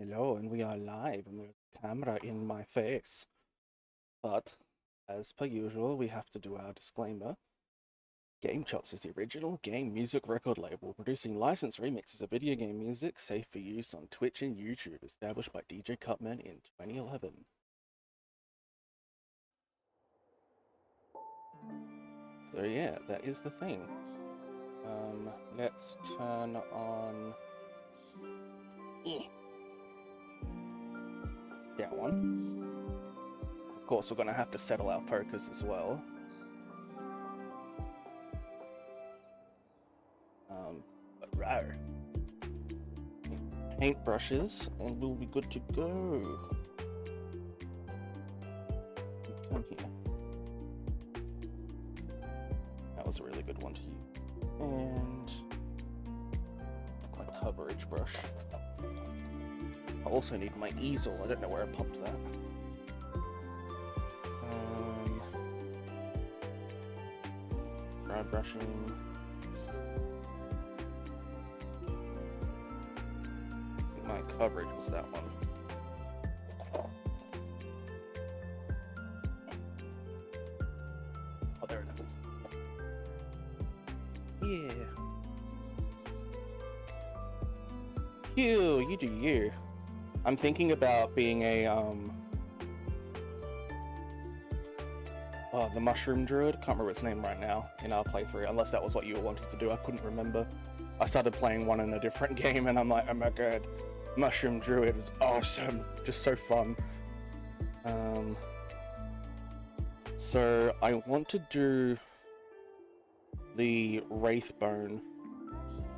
Hello, and we are live, and there's a camera in my face. But, as per usual, we have to do our disclaimer. Game Chops is the original game music record label producing licensed remixes of video game music safe for use on Twitch and YouTube, established by DJ Cutman in 2011. So yeah, that is the thing. Let's turn on that one. Of course, we're going to have to settle our focus as well. But rawr. Paintbrushes, and we'll be good to go. Come here. That was a really good one to use. And my coverage brush. I also need my easel. I don't know where I popped that. Dry brushing. My coverage was that one. Oh, there it is. Yeah. You do you. I'm thinking about being a the mushroom druid. Can't remember its name right now in our playthrough, unless that was what you were wanting to do. I couldn't remember. I started playing one in a different game, and I'm like, oh my god, mushroom druid is awesome, just so fun. So I want to do the wraithbone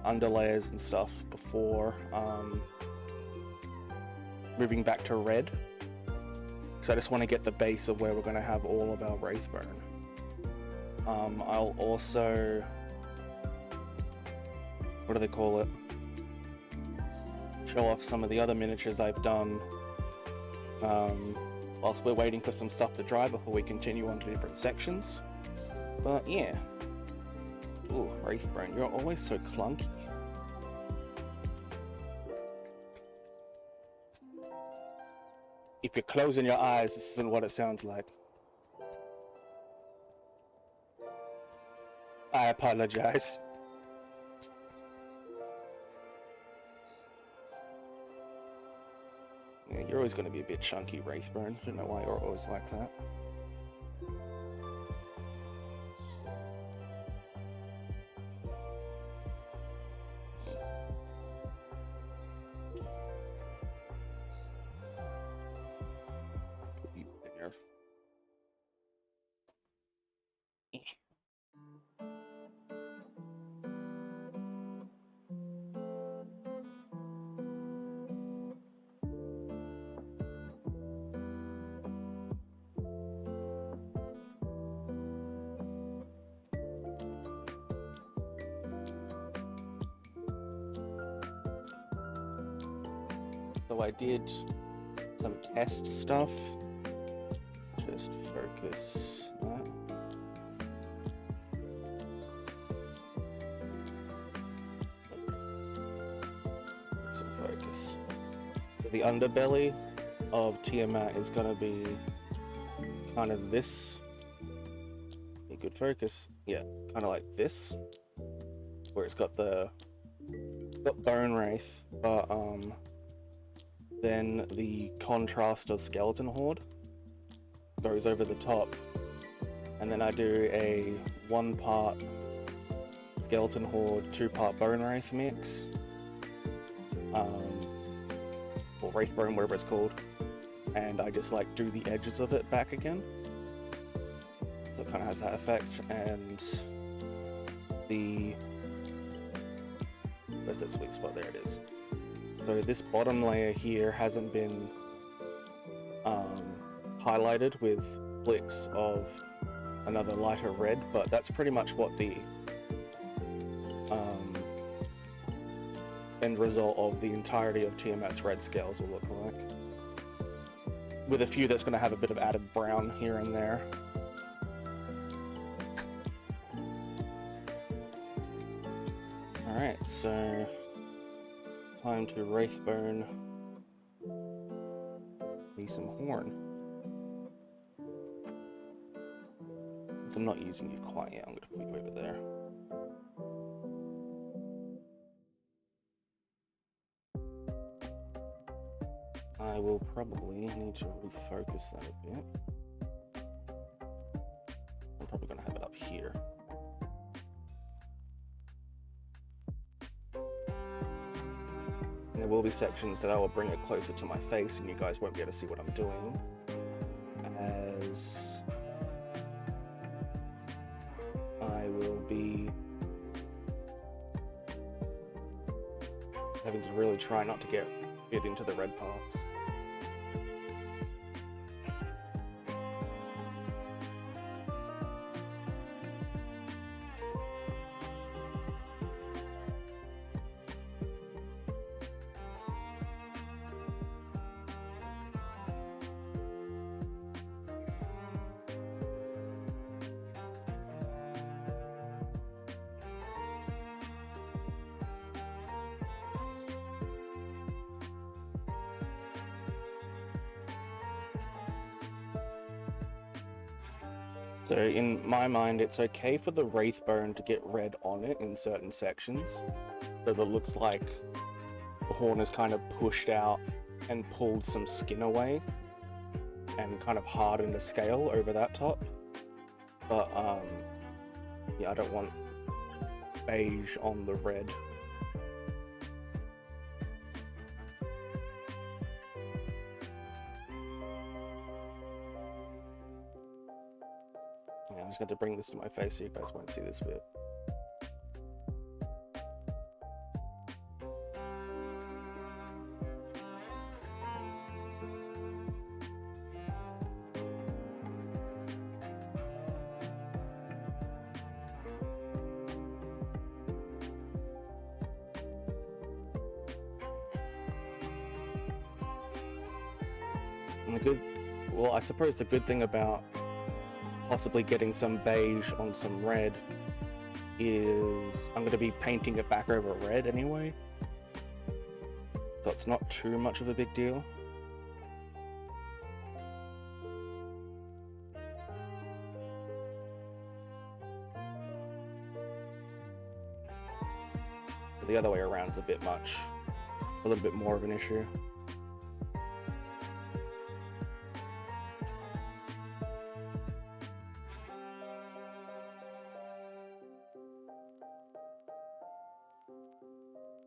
underlayers and stuff before moving back to red, because I just want to get the base of where we're going to have all of our wraithbone. I'll also, what do they call it, show off some of the other miniatures I've done whilst we're waiting for some stuff to dry before we continue on to different sections. But yeah. Ooh, wraithbone, you're always so clunky. If you're closing your eyes, this isn't what it sounds like. I apologize. Yeah, you're always going to be a bit chunky, wraithbone. I don't know why you're always like that. So I did some test stuff. Just focus that. Some focus. So the underbelly of Tiamat is going to be kind of this. A good focus. Yeah, kind of like this, where it's got bone wraith, but then the contrast of skeleton horde goes over the top, and then I do a 1-part skeleton horde, 2-part bone wraith mix, or wraithbone, whatever it's called, and I just like do the edges of it back again, so it kind of has that effect. And where's that sweet spot? There it is. So this bottom layer here hasn't been highlighted with flicks of another lighter red, but that's pretty much what the end result of the entirety of Tiamat's red scales will look like, with a few that's going to have a bit of added brown here and there. Alright, so time to wraithbone me some horn. Since I'm not using you quite yet, I'm going to put you over there. I will probably need to refocus that a bit. I'm probably going to have it up here. And there will be sections that I will bring it closer to my face and you guys won't be able to see what I'm doing, as I will be having to really try not to get into the red parts. So in my mind, it's okay for the wraithbone to get red on it in certain sections, so that it looks like the horn is kind of pushed out and pulled some skin away and kind of hardened a scale over that top. But yeah, I don't want beige on the red. I'm just going to bring this to my face so you guys won't see this bit. And well, I suppose the good thing about possibly getting some beige on some red is I'm going to be painting it back over red anyway, so it's not too much of a big deal. The other way around is a bit much, a little bit more of an issue.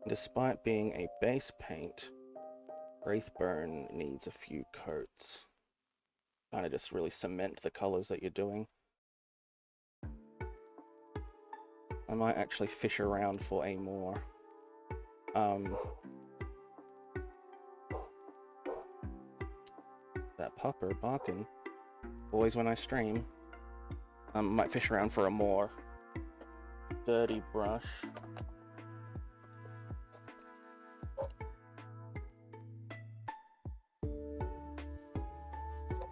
Despite being a base paint, Wraithbone needs a few coats. Kind of just really cement the colors that you're doing. I might actually fish around for a more that pupper barking always when I stream. Might fish around for a more dirty brush.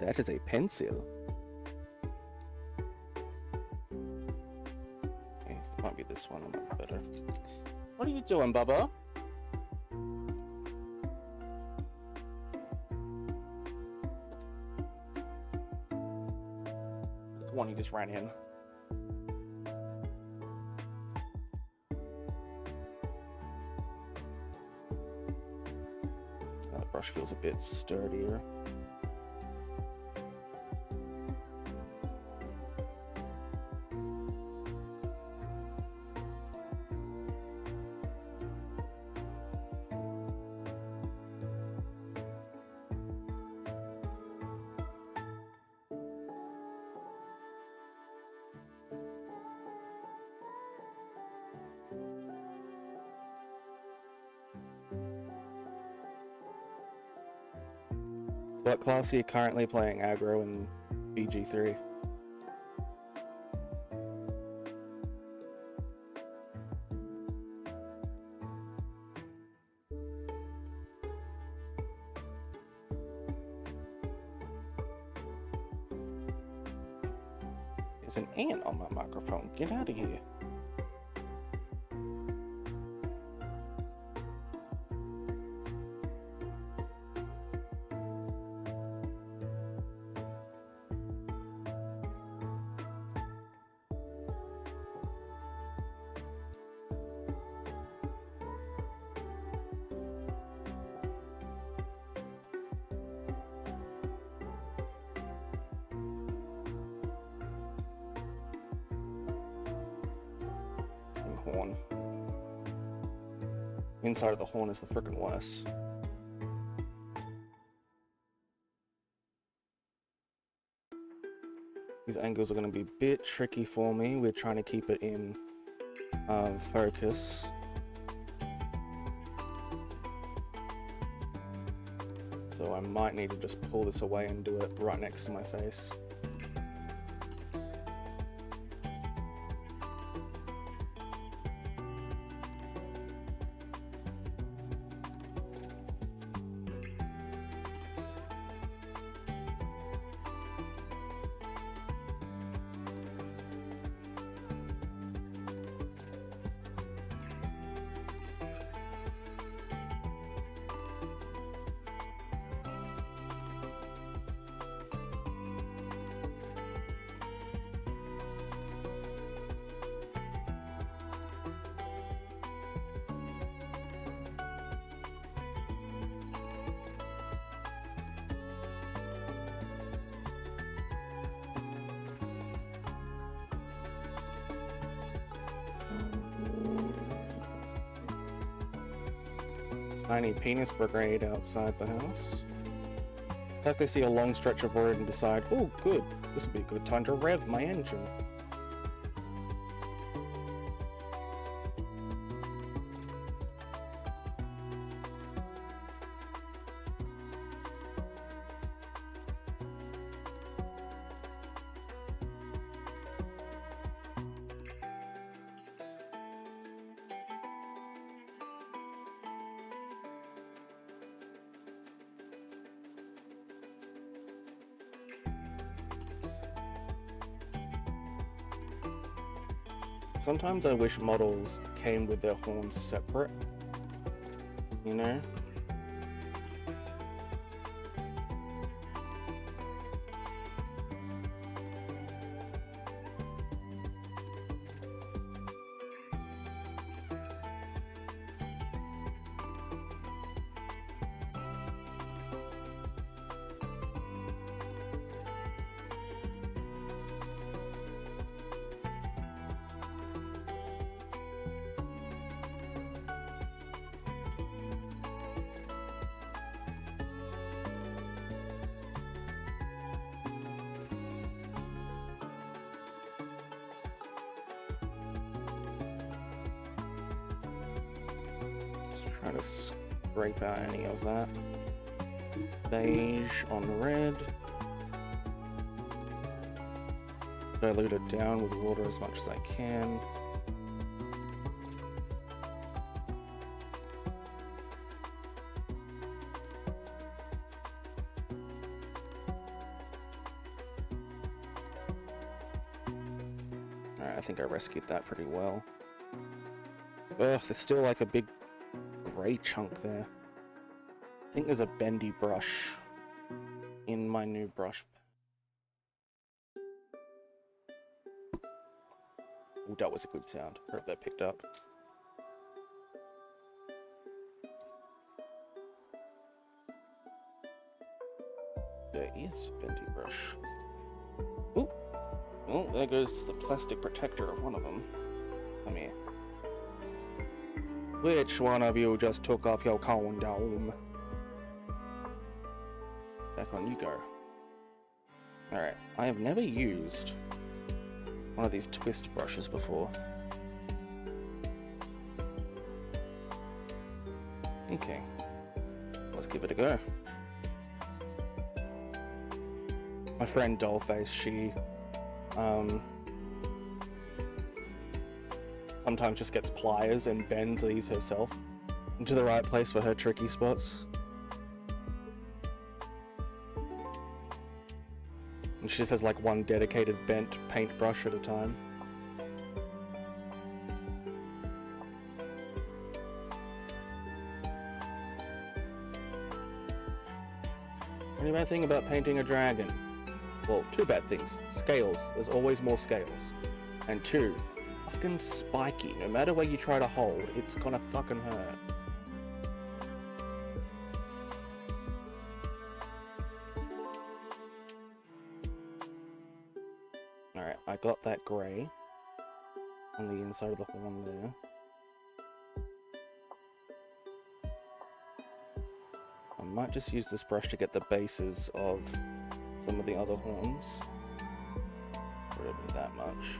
That is a pencil. Okay, it might be this one a bit better. What are you doing, Bubba? This one you just ran in. That brush feels a bit sturdier. What class are you currently playing aggro in BG3? There's an ant on my microphone. Get out of here. horn. Inside of the horn is the frickin' worst. These angles are going to be a bit tricky for me. We're trying to keep it in focus. So I might need to just pull this away and do it right next to my face. Tiny penis brigade outside the house. In fact, they see a long stretch of road and decide, oh good, this would be a good time to rev my engine. Sometimes I wish models came with their horns separate, you know? Try to scrape out any of that. Beige on red. Dilute it down with water as much as I can. Alright, I think I rescued that pretty well. Ugh, there's still like a big grey chunk there. I think there's a bendy brush in my new brush. Oh, that was a good sound. Hope that picked up. There is a bendy brush. Oh, well, there goes the plastic protector of one of them. Come here. Which one of you just took off your condom? Back on you go. Alright, I have never used one of these twist brushes before. Okay, let's give it a go. My friend Dollface, she sometimes just gets pliers and bends these herself into the right place for her tricky spots. And she just has like one dedicated bent paintbrush at a time. Any bad thing about painting a dragon? Well, two bad things. Scales. There's always more scales. And two, fucking spiky. No matter where you try to hold, it's gonna fucking hurt. Alright, I got that grey. on the inside of the horn there. I might just use this brush to get the bases of some of the other horns. It wouldn't be that much.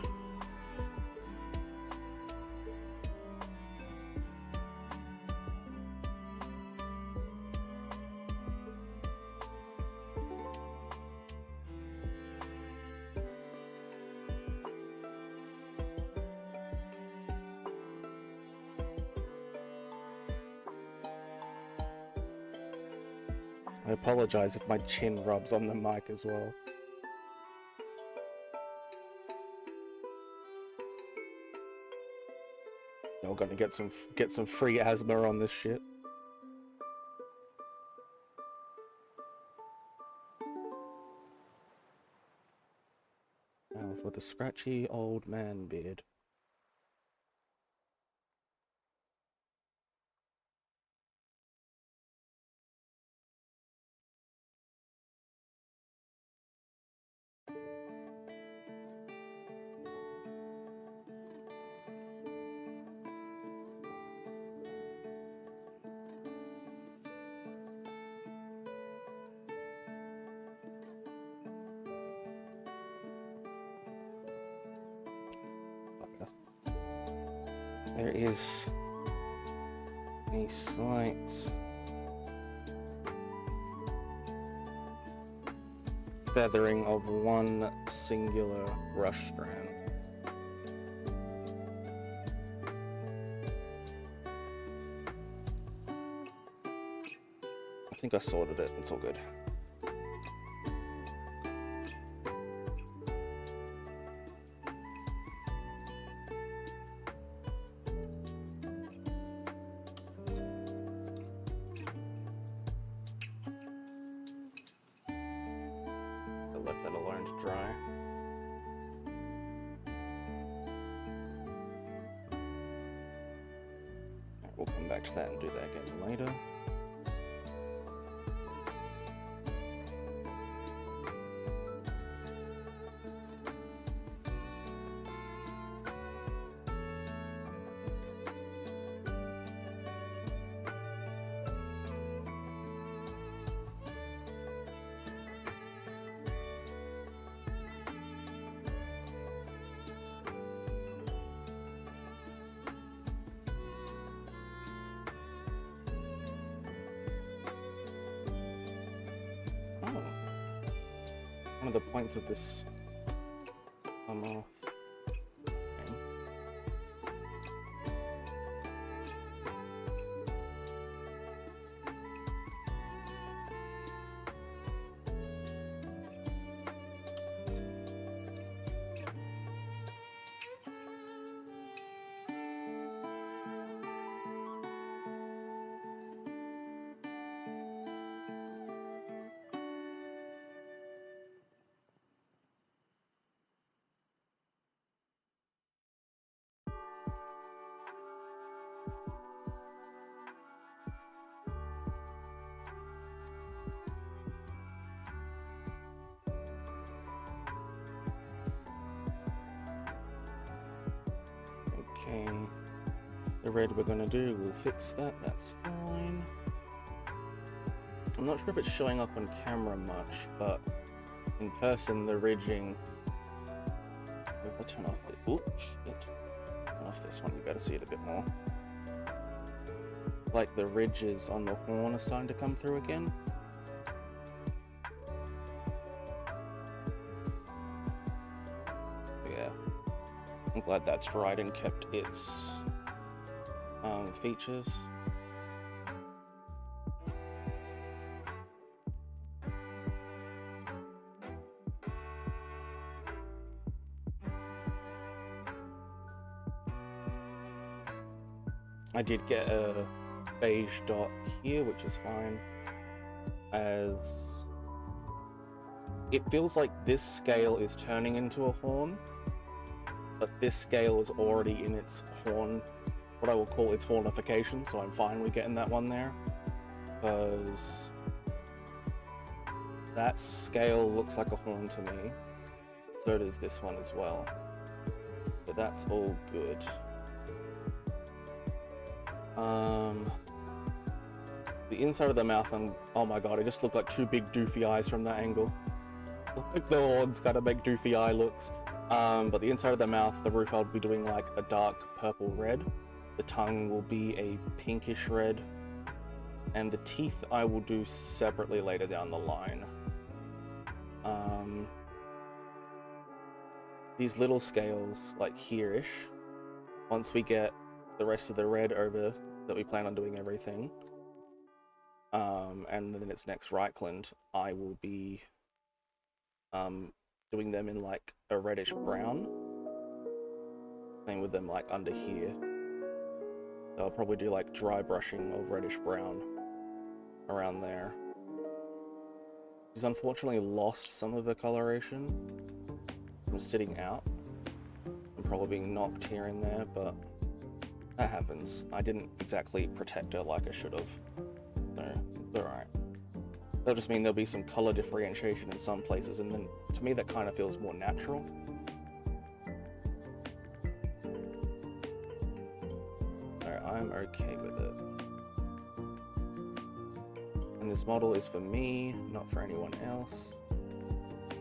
I apologize if my chin rubs on the mic as well. Y'all gonna get some free asthma on this shit. Now for the scratchy old man beard. There is a slight feathering of one singular brush strand. I think I sorted it, it's all good. We'll come back to that and do that again later. One of the points of this come off. Okay. Okay, the red we're gonna do, we'll fix that, that's fine. I'm not sure if it's showing up on camera much, but in person the ridging... If I turn off the... Oops, shit. Turn off this one, you better see it a bit more. Like the ridges on the horn are starting to come through again. Yeah. I'm glad that's dried and kept its features. I did get a beige dot here, which is fine, as it feels like this scale is turning into a horn, but this scale is already in its horn, what I will call its hornification, so I'm fine with getting that one there, because that scale looks like a horn to me. So does this one as well. But that's all good. The inside of the mouth, oh my god, it just looked like two big doofy eyes from that angle. Like the horns kind of make doofy eye looks. But the inside of the mouth, the roof, I'll be doing like a dark purple red. The tongue will be a pinkish red. And the teeth I will do separately later down the line. These little scales, like here-ish, once we get the rest of the red over that we plan on doing everything, and then its next Reichland, I will be doing them in like a reddish brown. Same with them like under here. So I'll probably do like dry brushing of reddish brown around there. He's unfortunately lost some of the coloration from sitting out and probably being knocked here and there, but that happens. I didn't exactly protect her like I should have, so it's alright. That'll just mean there'll be some color differentiation in some places, and then to me that kind of feels more natural. Alright, I'm okay with it. And this model is for me, not for anyone else.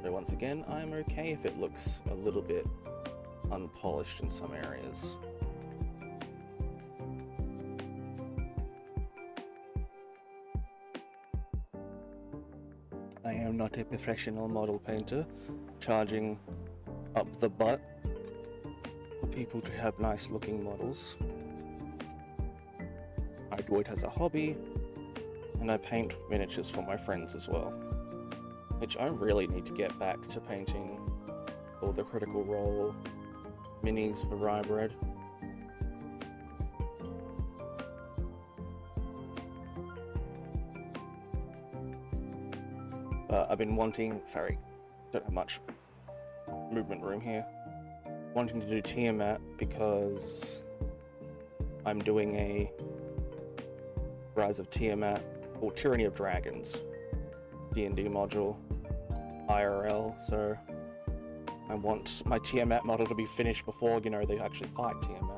So once again, I'm okay if it looks a little bit unpolished in some areas. I am not a professional model painter, charging up the butt for people to have nice looking models. I do it as a hobby, and I paint miniatures for my friends as well, which I really need to get back to painting all the Critical Role minis for Rye Bread. I've been wanting, sorry, don't have much movement room here, wanting to do Tiamat because I'm doing a Rise of Tiamat, or Tyranny of Dragons D&D module IRL, so I want my Tiamat model to be finished before, you know, they actually fight Tiamat.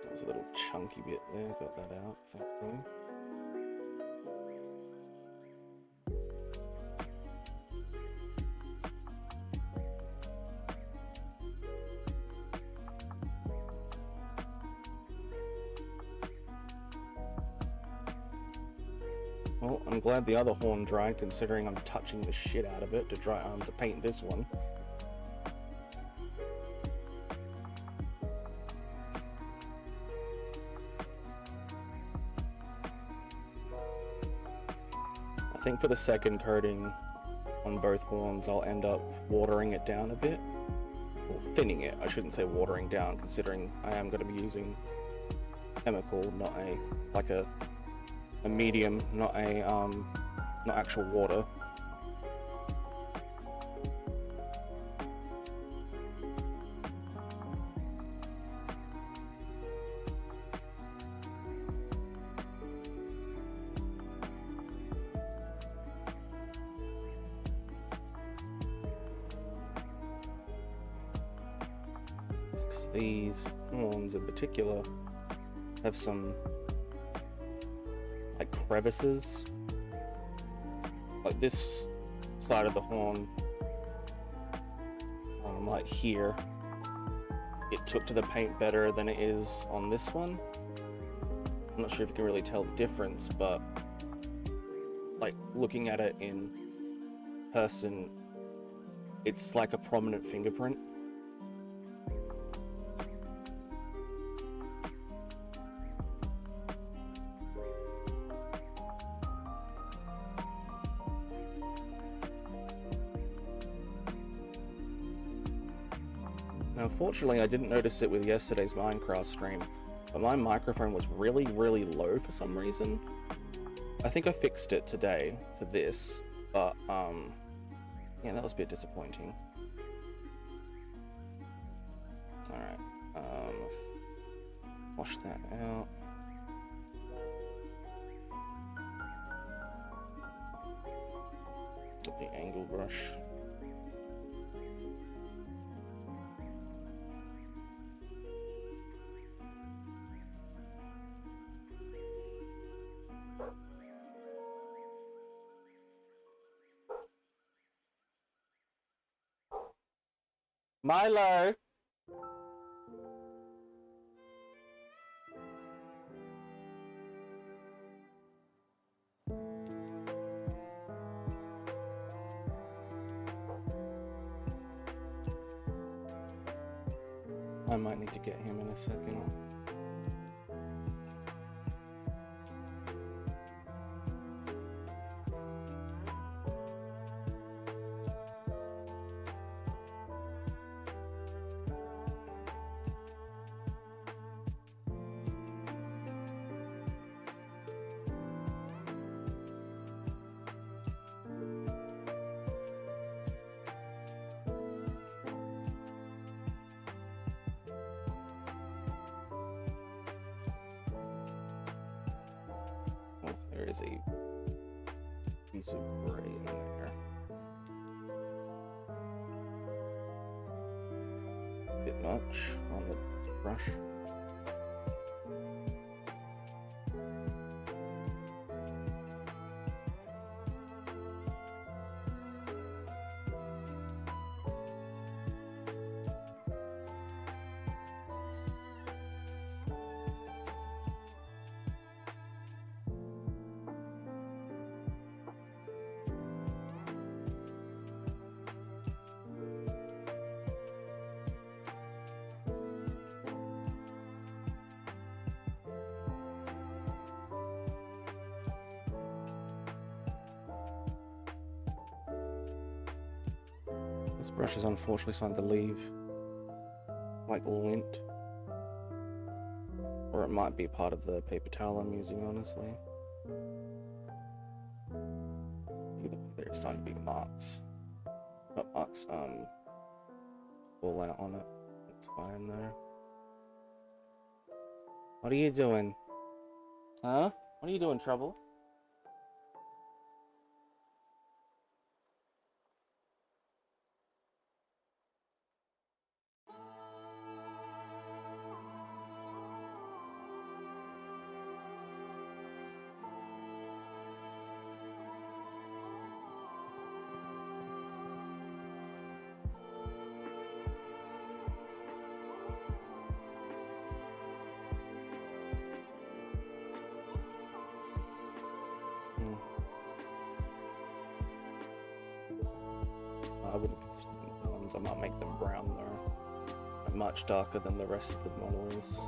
There's a little chunky bit there, got that out, thankfully. Well, I'm glad the other horn dried, considering I'm touching the shit out of it to paint this one. I think for the second coating on both horns, I'll end up watering it down a bit. Or thinning it, I shouldn't say watering down, considering I am going to be using chemical, not a medium, not actual water. These horns in particular have some like crevices, like this side of the horn like here, it took to the paint better than it is on this one. I'm not sure if you can really tell the difference, but like looking at it in person, it's like a prominent fingerprint. Now, unfortunately, I didn't notice it with yesterday's Minecraft stream, but my microphone was really, really low for some reason. I think I fixed it today for this, but yeah, that was a bit disappointing. Alright, wash that out. Get the angle brush. Milo! I might need to get him in a second. There is a piece of gray in there. Bit much on the brush. This brush is unfortunately starting to leave like lint, or it might be part of the paper towel I'm using, honestly. There's starting to be marks, not marks, fallout on it. That's fine there. What are you doing? Huh? What are you doing, Trouble? I wouldn't consider the ones. I might make them brown though. They're much darker than the rest of the model is.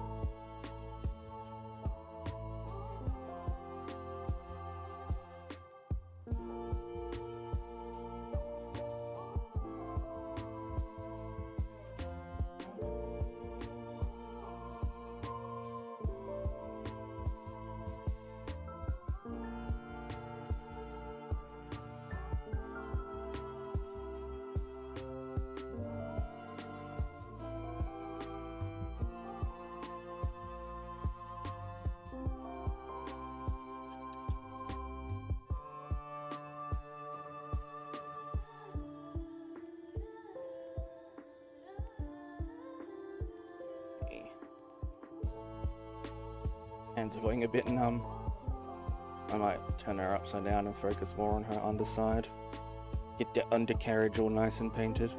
Hands are going a bit numb. I might turn her upside down and focus more on her underside. Get the undercarriage all nice and painted.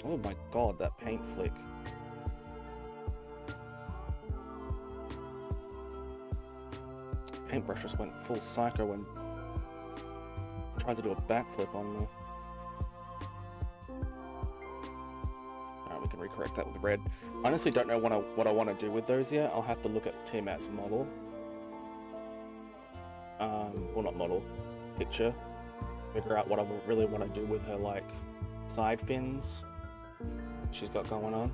Oh my god, that paint flick. Paintbrush just went full psycho and tried to do a backflip on me. Alright, we can recorrect that with red. I honestly don't know what I want to do with those yet. I'll have to look at Tiamat's model. Well, not model, picture. Figure out what I really want to do with her, like, side fins she's got going on.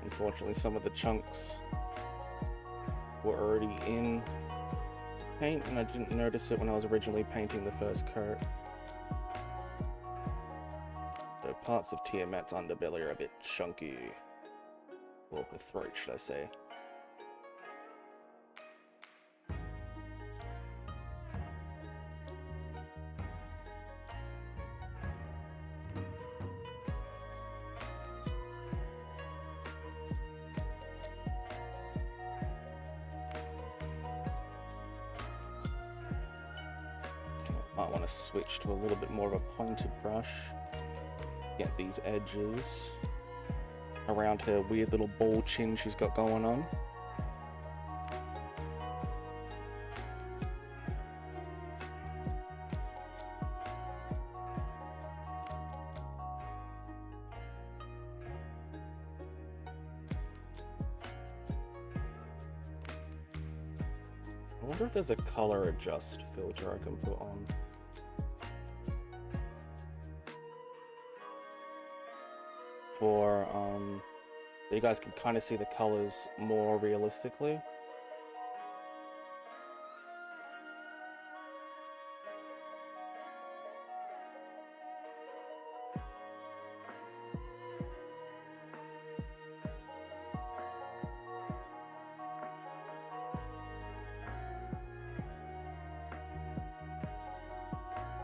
Unfortunately, some of the chunks were already in paint, and I didn't notice it when I was originally painting the first coat. So parts of Tiamat's underbelly are a bit chunky. Or her throat, should I say. Might want to switch to a little bit more of a pointed brush. Get these edges around her weird little ball chin she's got going on. I wonder if there's a color adjust filter I can put on. For, so you guys can kind of see the colors more realistically.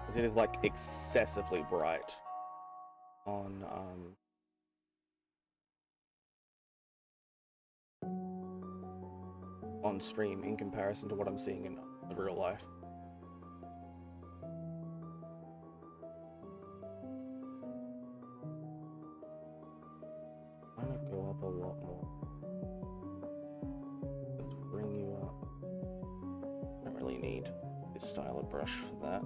Because it is like excessively bright on stream in comparison to what I'm seeing in real life. I'm gonna go up a lot more. Let's bring you up. Don't really need this style of brush for that.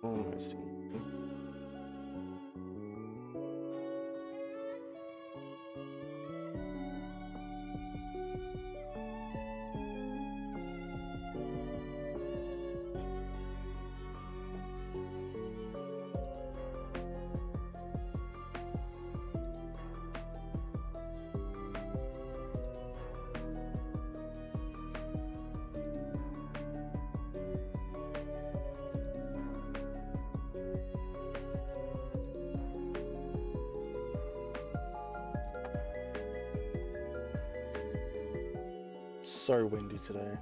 Almost. so windy today.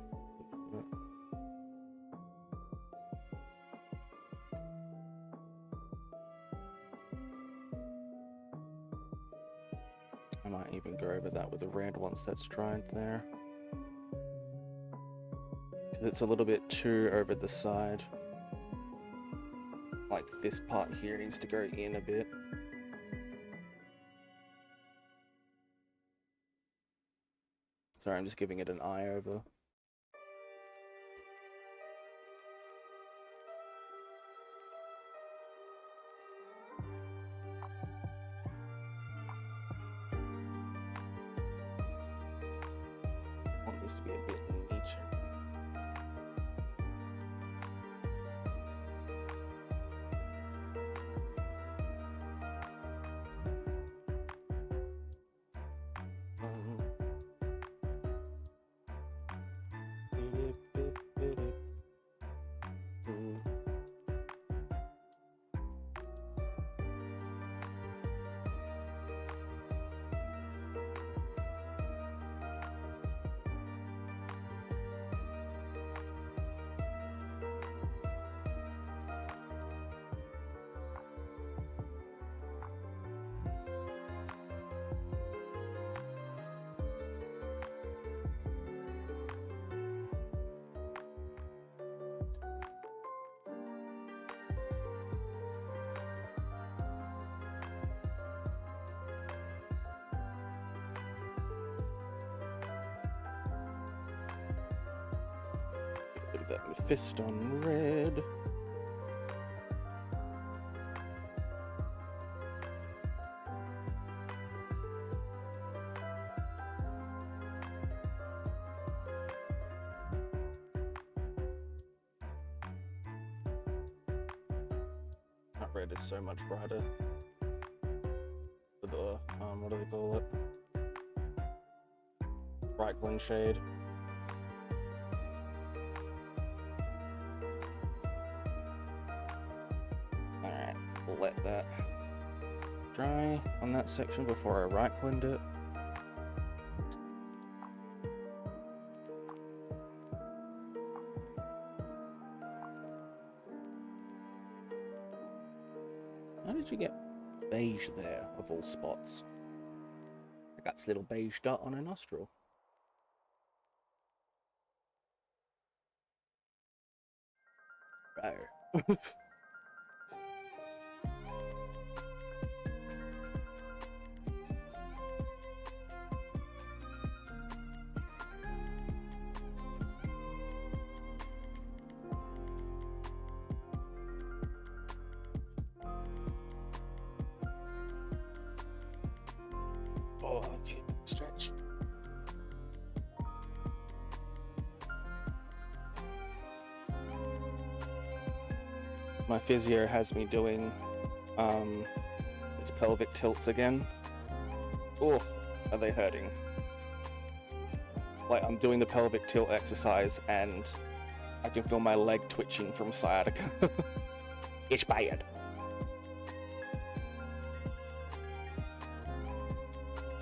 I might even go over that with the red once that's dried there. It's a little bit too over the side. Like this part here needs to go in a bit. Sorry, I'm just giving it an eye over. I want this to be a bit neat. That with fist on red. That red is so much brighter. With the what do they call it? Brightling shade. Let that dry on that section before I right blend it. How did you get beige there of all spots? I got this little beige dot on a nostril. Right. Oh, okay, stretch. My physio has me doing these pelvic tilts again. Oh, are they hurting? Like, I'm doing the pelvic tilt exercise and I can feel my leg twitching from sciatica. It's bad.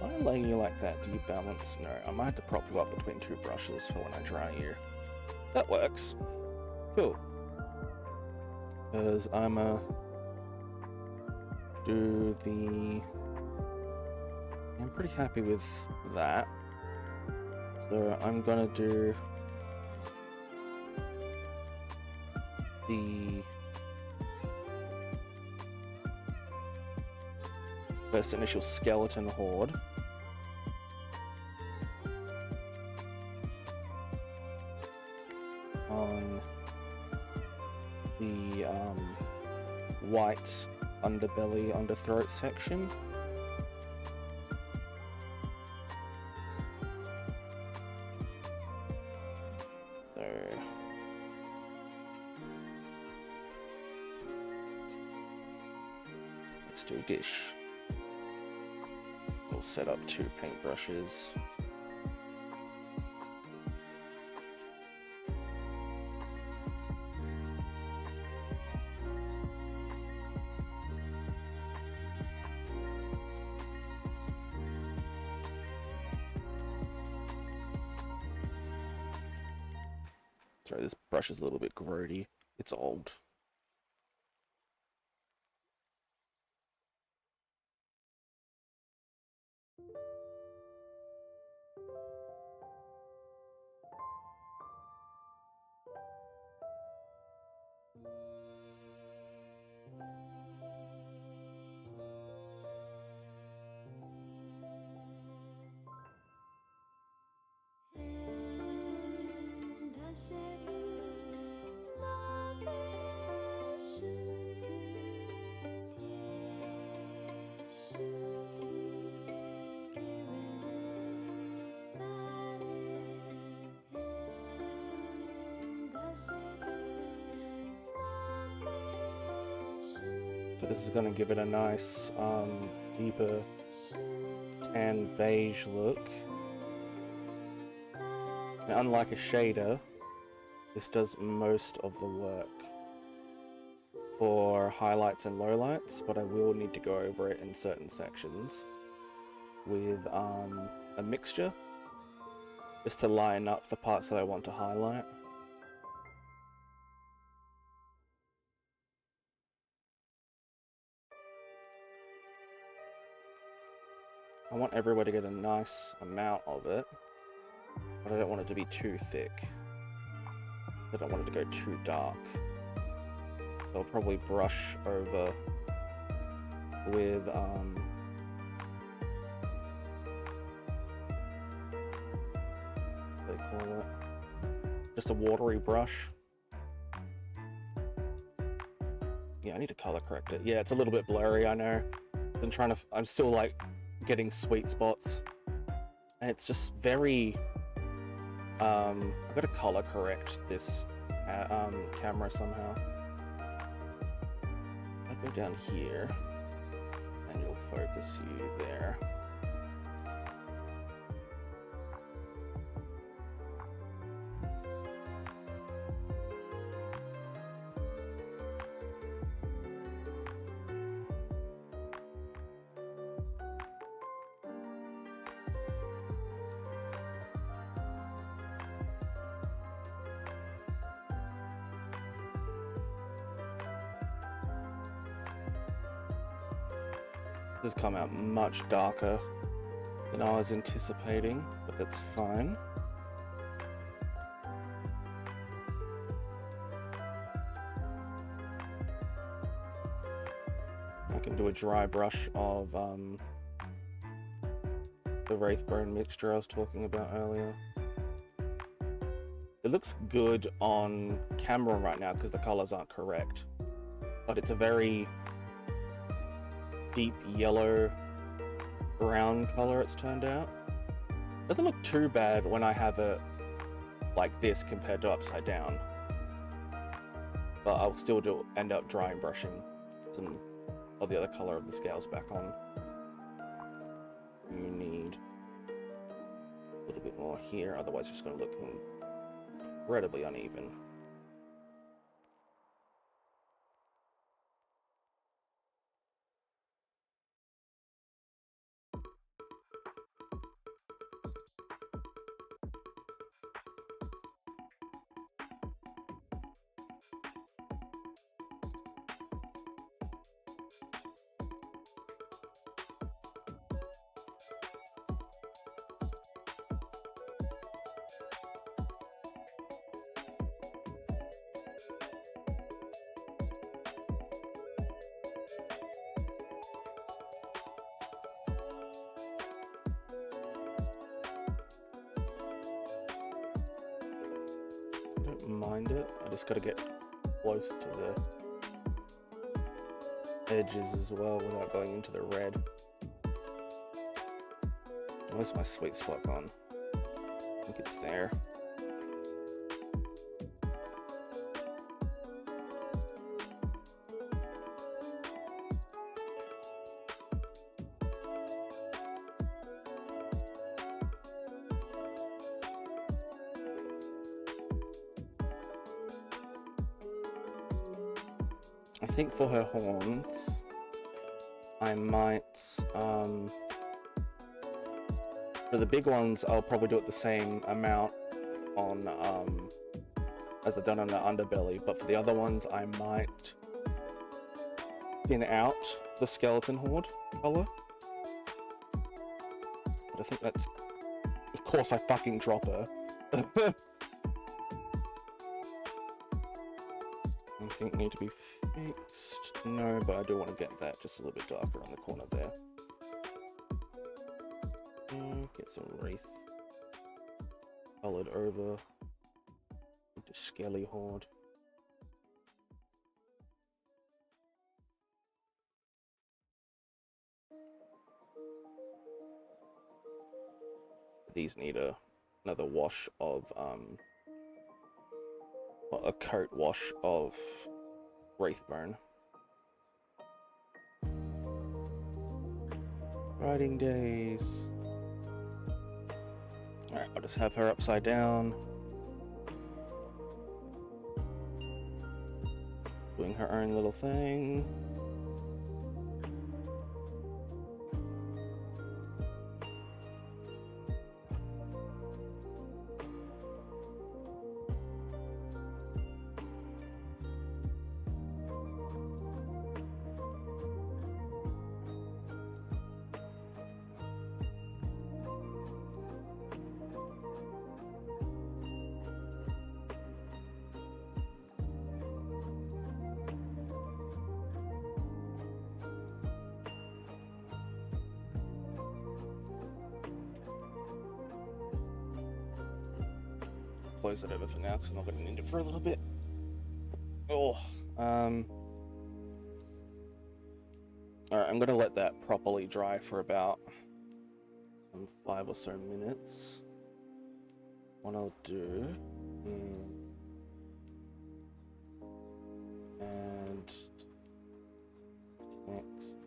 Why am I laying you like that? Do you balance? No, I might have to prop you up between two brushes for when I dry you. That works. Cool. Because I'm do the... I'm pretty happy with that. So I'm gonna do the first initial skeleton horde. On the white underbelly, underthroat section. So let's do a dish. We'll set up two paintbrushes. Sorry, this brush is a little bit grody. It's old. So this is going to give it a nice, deeper tan beige look. And unlike a shader, this does most of the work for highlights and lowlights, but I will need to go over it in certain sections with a mixture, just to line up the parts that I want to highlight. I want everywhere to get a nice amount of it, but I don't want it to be too thick. I don't want it to go too dark. I'll probably brush over with what do they call it? Just a watery brush. Yeah, I need to color correct it. Yeah, it's a little bit blurry, I know. I'm still like getting sweet spots, and it's just very I've got to color correct this camera somehow. I go down here and you'll focus you there. This has come out much darker than I was anticipating, but that's fine. I can do a dry brush of the Wraithbone mixture I was talking about earlier. It looks good on camera right now because the colors aren't correct, but it's a very deep yellow brown color it's turned out. Doesn't look too bad when I have it like this compared to upside down, but I'll still end up dry and brushing some of the other color of the scales back on. You need a little bit more here, otherwise it's just going to look incredibly uneven. Mind it. I just got to get close to the edges as well without going into the red. Where's my sweet spot gone? I think it's there. I think for her horns, I might, for the big ones, I'll probably do it the same amount on as I've done on the underbelly, but for the other ones I might pin out the skeleton horde color. But I think that's... Of course I fucking drop her. Anything need to be fixed? No, but I do want to get that just a little bit darker on the corner there. Get some wraith colored over the skelly horde. These need another wash of a coat wash of Wraithbone. Riding days. Alright, I'll just have her upside down. Doing her own little thing. Close it over for now because I'm not going to need it for a little bit. Oh, alright, I'm going to let that properly dry for about 5 or so minutes. What I'll do and next.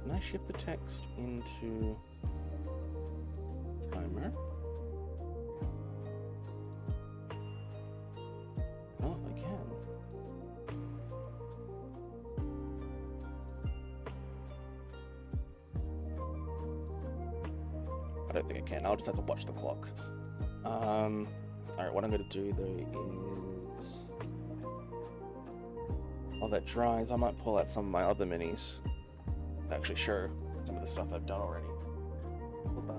Can I shift the text into timer? Oh, if I can. I don't think I can. I'll just have to watch the clock. Alright, what I'm going to do though is... While that dries, I might pull out some of my other minis. Actually, sure. Some of the stuff I've done already. Okay.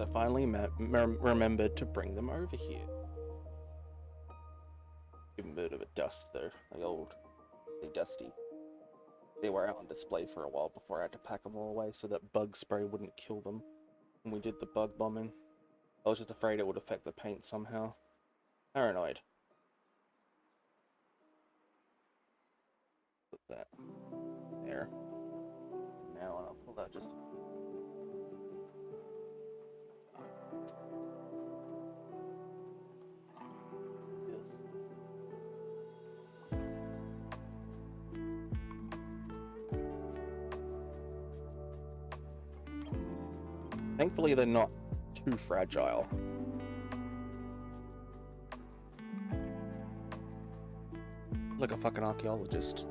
I finally remembered to bring them over here. Even a bit of a dust there, like old, dusty. They were out on display for a while before I had to pack them all away so that bug spray wouldn't kill them when we did the bug bombing. I was just afraid it would affect the paint somehow. Paranoid. Put that there. Now I'll pull that just... Thankfully, they're not too fragile. Like a fucking archaeologist.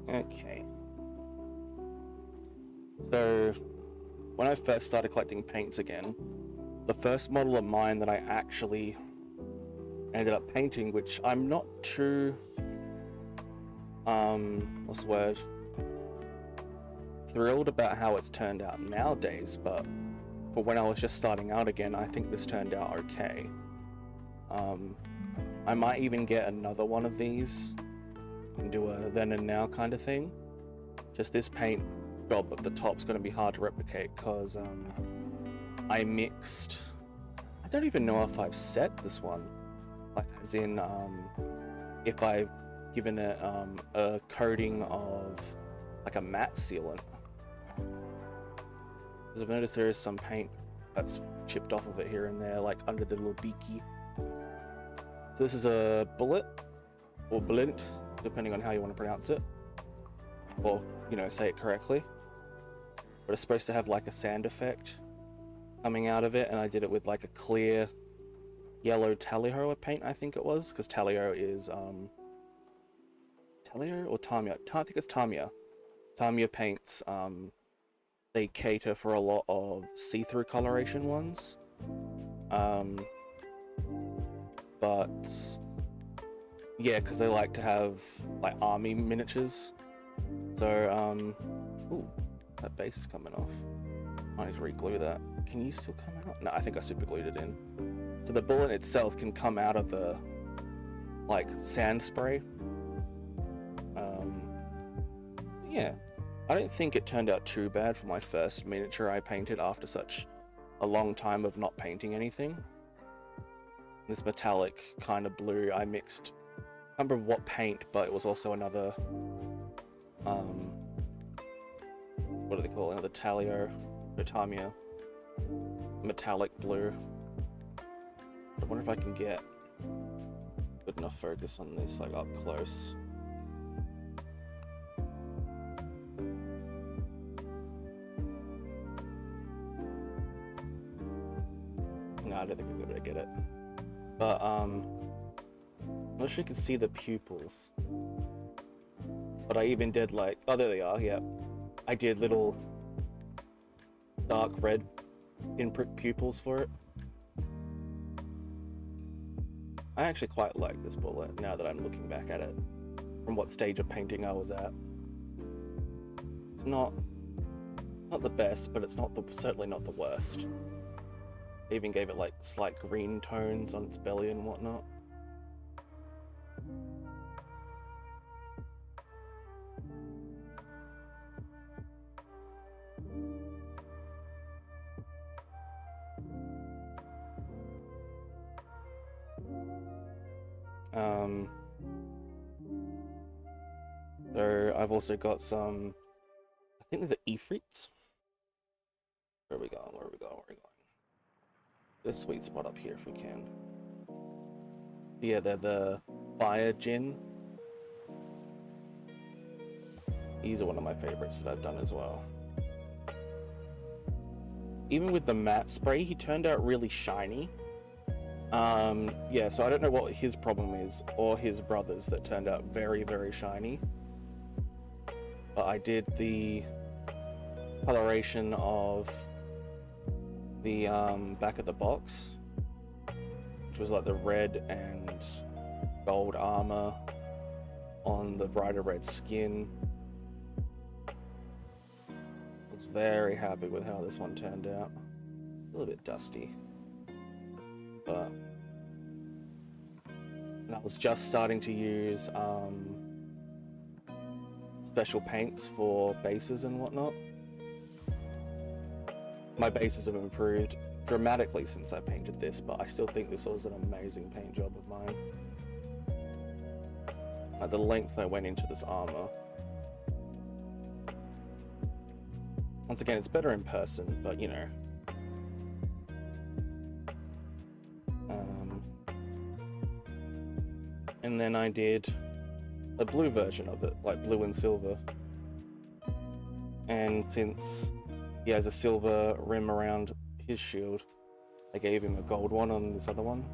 Okay. So, when I first started collecting paints again, the first model of mine that I actually ended up painting, which I'm not too, what's the word? Thrilled about how it's turned out nowadays, but for when I was just starting out again, I think this turned out okay. I might even get another one of these and do a then and now kind of thing. Just this paint job at the top's going to be hard to replicate because I mixed, I don't even know if I've set this one, like as in if I've given it a coating of like a matte sealant. Because I've noticed there is some paint that's chipped off of it here and there, like under the little beaky. So this is a bullet, or blint, depending on how you want to pronounce it, or, you know, say it correctly. But it's supposed to have like a sand effect coming out of it, and I did it with like a clear yellow Talio paint, I think it was, because Talio is Talio or Tamiya? I think it's Tamiya. Tamiya paints, they cater for a lot of see-through coloration ones. But yeah, because they like to have like army miniatures. So ooh, that base is coming off. I need to re-glue that. Can you still come out? No, I think I super glued it in. So the bullet itself can come out of the like sand spray. Yeah, I don't think it turned out too bad for my first miniature I painted after such a long time of not painting anything. This metallic kind of blue I mixed, I can't remember what paint, but it was also another what do they call it? Another Talio or Tamiya metallic blue. I wonder if I can get good enough focus on this, like up close. No, I don't think we're gonna be able to get it. But I'm not sure you can see the pupils. But I even did like, oh, there they are, yeah. I did little dark red pinprick pupils for it. I actually quite like this bullet now that I'm looking back at it from what stage of painting I was at. It's not the best, but it's not certainly not the worst. I even gave it like slight green tones on its belly and whatnot. So I've also got some, I think they're the Ifrits. Where are we going? Where are we going? Where are we going? This sweet spot up here if we can. Yeah, they're the fire djinn. These are one of my favorites that I've done as well. Even with the matte spray, he turned out really shiny. Yeah, so I don't know what his problem is, or his brother's, that turned out very, very shiny. But I did the coloration of the back of the box, which was like the red and gold armor on the brighter red skin. I was very happy with how this one turned out. A little bit dusty, but and I was just starting to use special paints for bases and whatnot. My bases have improved dramatically since I painted this, but I still think this was an amazing paint job of mine. Like the lengths I went into this armor. Once again, it's better in person, but you know. And then I did a blue version of it, like blue and silver. And since he has a silver rim around his shield, I gave him a gold one on this other one.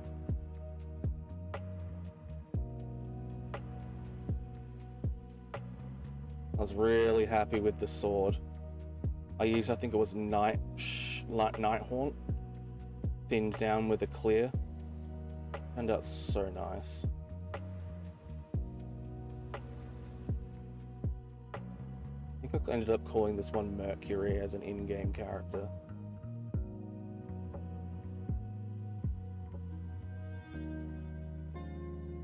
I was really happy with the sword. I used, I think it was Nighthaunt, thinned down with a clear. Turned out so nice. I think I ended up calling this one Mercury as an in-game character.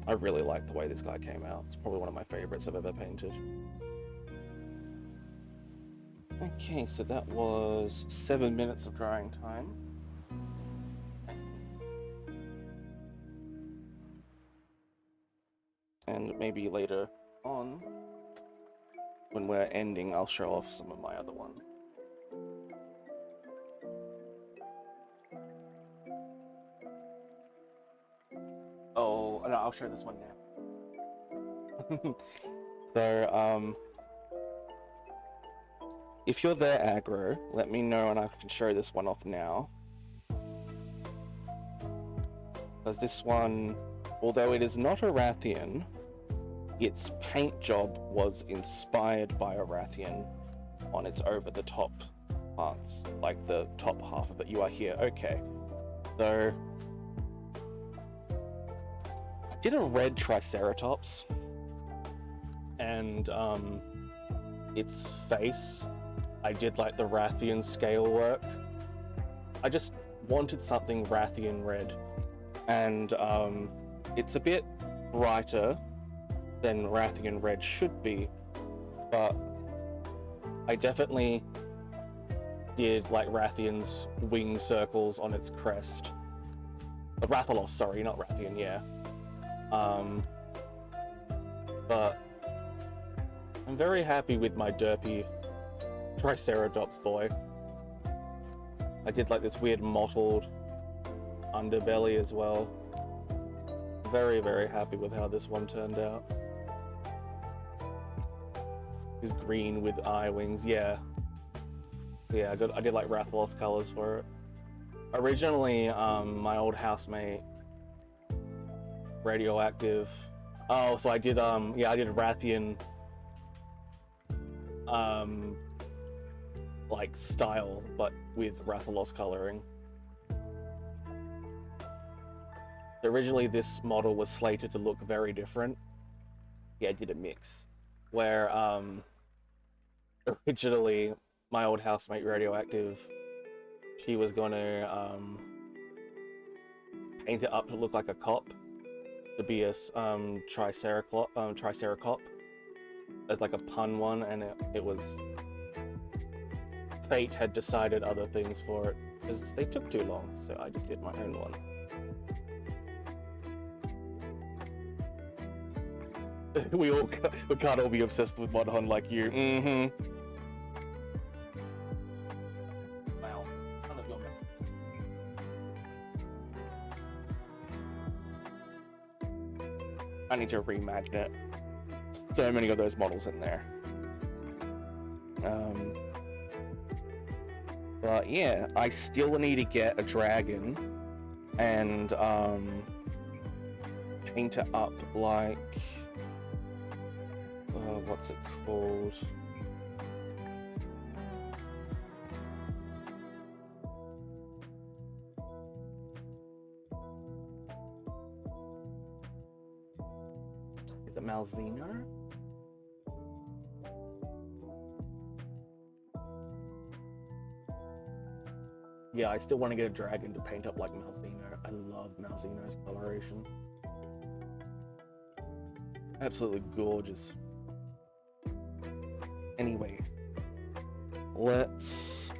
I really like the way this guy came out. It's probably one of my favorites I've ever painted. Okay, so that was 7 minutes of drying time. and maybe later on, when we're ending, I'll show off some of my other ones. Oh, no, I'll show this one now. So, if you're there, aggro, let me know and I can show this one off now. Because this one, although it is not a Rathian, its paint job was inspired by a Rathian on its over-the-top parts, like the top half of it. You are here, okay. So, I did a red Triceratops, and its face, I did like the Rathian scale work. I just wanted something Rathian red, and it's a bit brighter than Rathian red should be, but I definitely did like Rathian's wing circles on its crest. Rathalos, sorry, not Rathian, yeah. But I'm very happy with my derpy Triceratops boy. I did like this weird mottled underbelly as well. Very, very happy with how this one turned out. He's green with eye wings, yeah. Yeah, I did like Rathalos colors for it. Originally, my old housemate, Radioactive. Oh, so I did, yeah, I did Rathian, like style, but with Rathalos coloring. Originally, this model was slated to look very different. Yeah, I did a mix. Where, originally, my old housemate, Radioactive, she was gonna, paint it up to look like a cop. To be a, Triceracop. As like a pun one, and it was... Fate had decided other things for it, because they took too long, so I just did my own one. we can't all be obsessed with Modhon like you. Wow. None of your... I need to reimagine it. So many of those models in there. But yeah, I still need to get a dragon and paint it up like what's it called? Is it Malzeno? Yeah, I still want to get a dragon to paint up like Malzeno. I love Malzeno's coloration. Absolutely gorgeous. Anyway, let's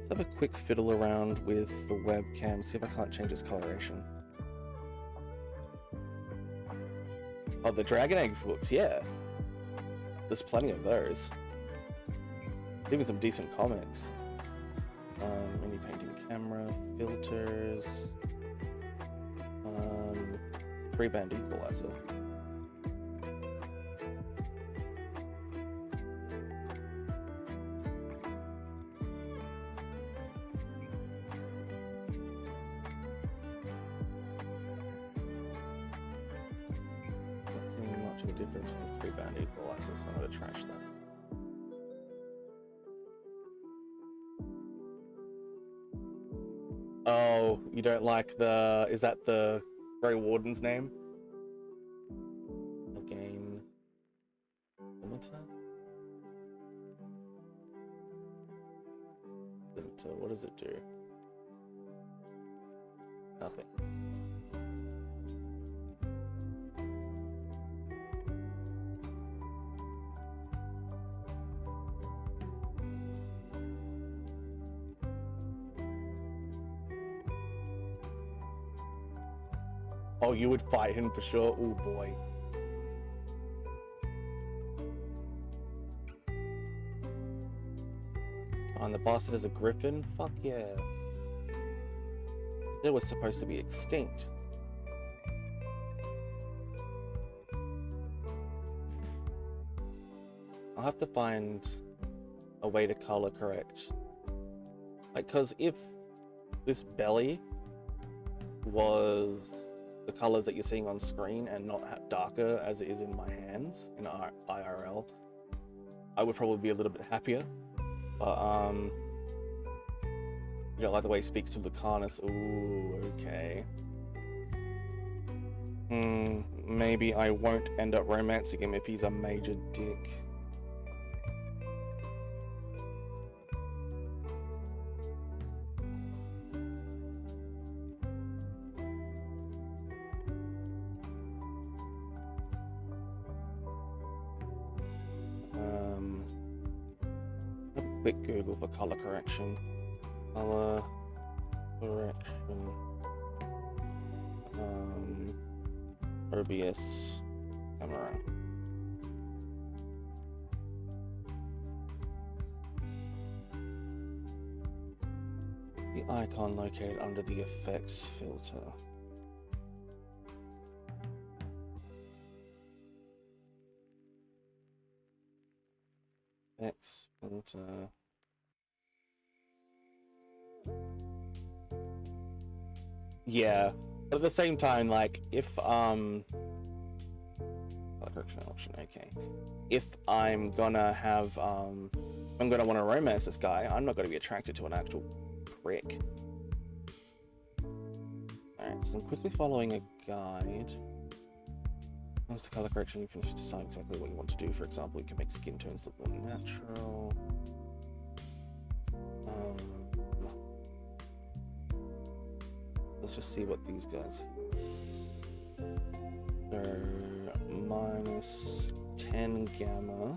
have a quick fiddle around with the webcam, see if I can't change its coloration. Oh, the Dragon Egg books, yeah. There's plenty of those. Even some decent comics. Mini painting camera, filters, 3-band equalizer. Not seeing much of a difference with this 3-band equalizer, so I'm gonna trash that. Oh, you don't like the... Is that the Grey Warden's name? Again... Limiter? Limiter, what does it do? Nothing. Oh, you would fight him for sure? Oh boy. Oh, and the bastard is a griffin? Fuck yeah. It was supposed to be extinct. I'll have to find a way to color correct. Like, cause if this belly was the colors that you're seeing on screen and not darker as it is in my hands in IRL, I would probably be a little bit happier. But you don't like the way he speaks to Lucanus. Ooh, okay. Maybe I won't end up romancing him if he's a major dick. Quick Google for color correction. Color correction. OBS camera. The icon located under the effects filter. Effects filter. Yeah, but at the same time, like, if color correction option, okay. If I'm gonna have I'm gonna want to romance this guy, I'm not gonna be attracted to an actual prick. Alright, so I'm quickly following a guide. Once the color correction, you finish decide exactly what you want to do. For example, you can make skin tones look more natural. Let's just see what these guys. They're minus 10 gamma.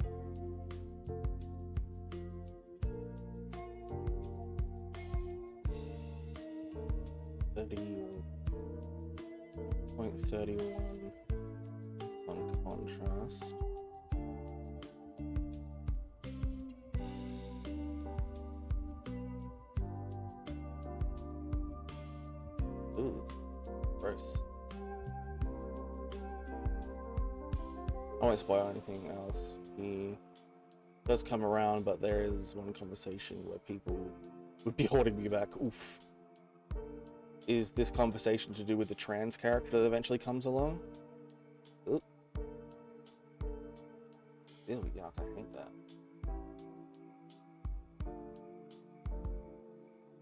.31 on contrast. Ooh, gross. I won't spoil anything else. He does come around, but there is one conversation where people would be holding me back. Oof. Is this conversation to do with the trans character that eventually comes along? Oop. Ew, yuck, I hate that.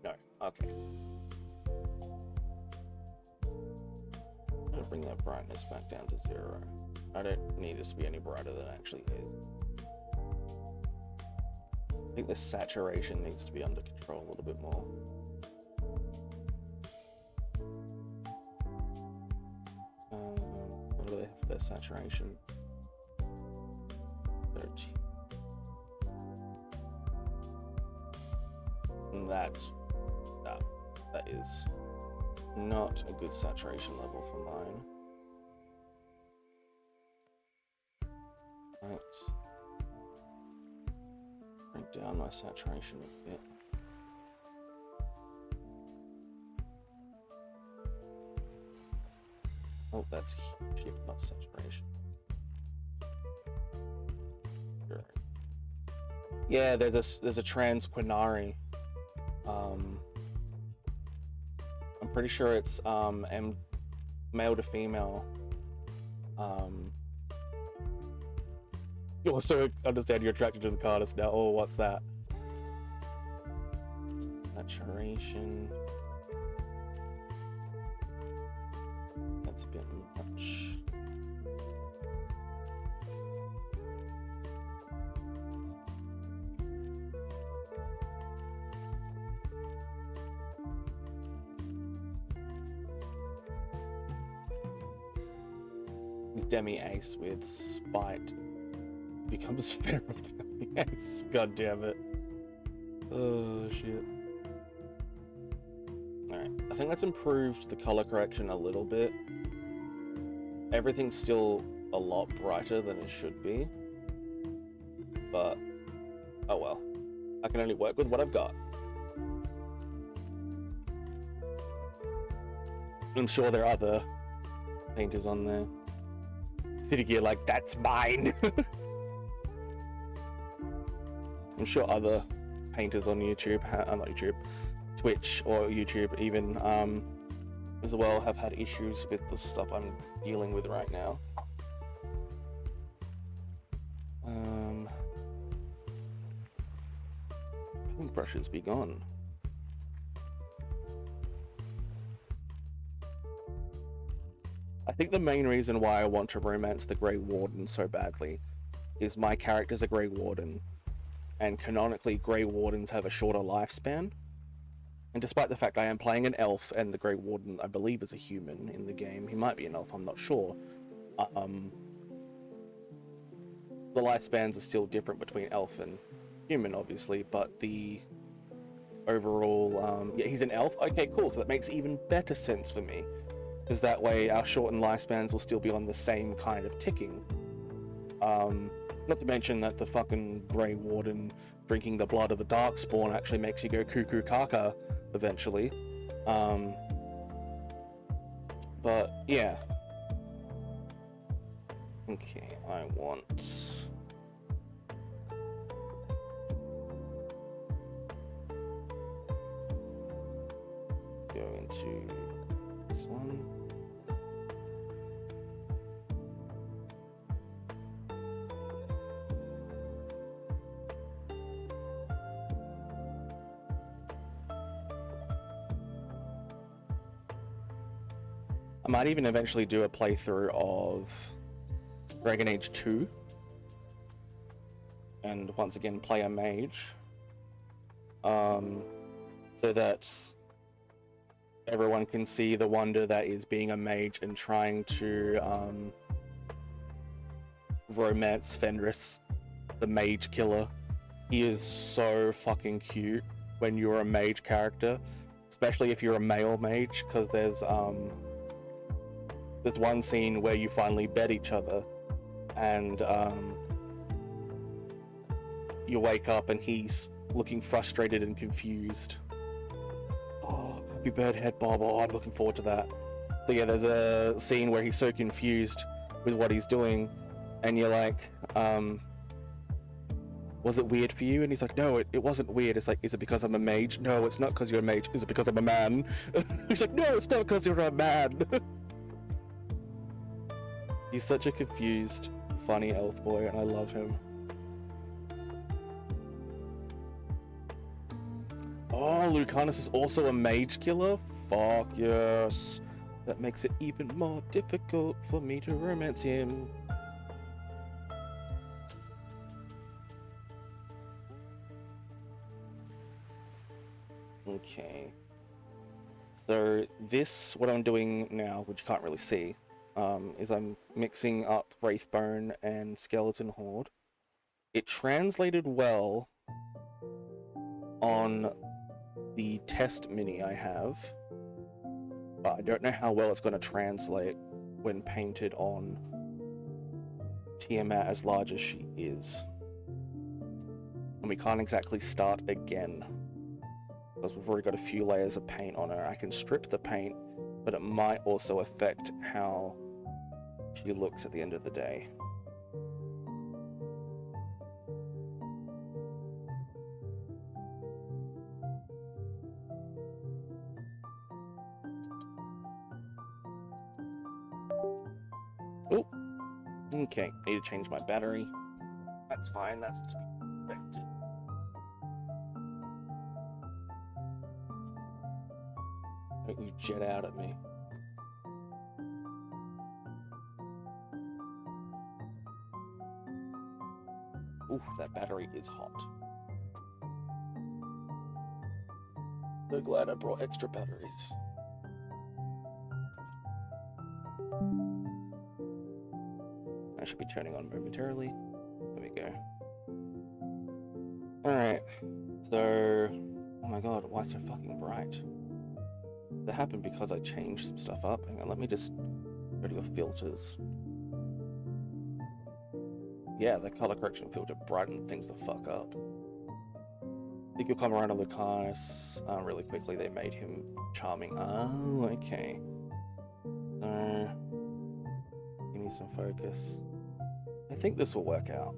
No, okay. I'm gonna bring that brightness back down to 0. I don't need this to be any brighter than it actually is. I think the saturation needs to be under control a little bit more. What do they have for their saturation? 30. And that is not a good saturation level for mine. Let's bring down my saturation a bit. Oh, that's shift, not saturation. Sure. Yeah, there's a trans Quinari. I'm pretty sure it's male to female. You also understand you're attracted to the cardist now. Oh, what's that? Saturation. That's a bit much. He's demi-ace with spite. Becomes feral demi-ace. God damn it. Oh shit. Alright, I think that's improved the color correction a little bit. everything's still a lot brighter than it should be. But, oh well. I can only work with what I've got. I'm sure there are other painters on there. City Gear like, that's mine! I'm sure other painters on YouTube, not YouTube, Twitch or YouTube even, as well have had issues with the stuff I'm dealing with right now. Paintbrushes be gone. I think the main reason why I want to romance the Grey Warden so badly is my character's a Grey Warden, and canonically Grey Wardens have a shorter lifespan. And despite the fact I am playing an elf and the Grey Warden, I believe, is a human in the game, he might be an elf, I'm not sure. The lifespans are still different between elf and human, obviously, but the overall, yeah, he's an elf. Okay, cool, so that makes even better sense for me, because that way our shortened lifespans will still be on the same kind of ticking. Not to mention that the fucking Grey Warden drinking the blood of a Darkspawn actually makes you go cuckoo caca eventually. But yeah. Okay, I want... go into this one. I might even eventually do a playthrough of Dragon Age 2 and once again play a mage, so that everyone can see the wonder that is being a mage and trying to romance Fenris, the mage killer. He is so fucking cute when you're a mage character, especially if you're a male mage, because there's one scene where you finally bed each other, and you wake up and he's looking frustrated and confused. Oh, happy bedhead, Bob. Oh, I'm looking forward to that. So yeah, there's a scene where he's so confused with what he's doing, and you're like, was it weird for you? And he's like, no, it wasn't weird. It's like, is it because I'm a mage? No, it's not because you're a mage. Is it because I'm a man? He's like, no, it's not because you're a man. He's such a confused, funny elf boy, and I love him. Oh, Lucanus is also a mage killer? Fuck yes. That makes it even more difficult for me to romance him. Okay. So this, what I'm doing now, which you can't really see, is I'm mixing up Wraithbone and Skeleton Horde. It translated well on the test mini I have, but I don't know how well it's going to translate when painted on Tiamat as large as she is. And we can't exactly start again, because we've already got a few layers of paint on her. I can strip the paint, but it might also affect how she looks at the end of the day. Oh, okay, need to change my battery. That's fine, that's to be expected. Don't you jet out at me. Ooh, that battery is hot. So glad I brought extra batteries. I should be turning on momentarily. There we go. Alright, so... oh my god, why so fucking bright? That happened because I changed some stuff up. Hang on, let me just Go to your filters. Yeah, the color correction filter brightened things the fuck up. I think you'll come around to Lucanus really quickly. They made him charming. Oh, okay. So, you need some focus. I think this will work out.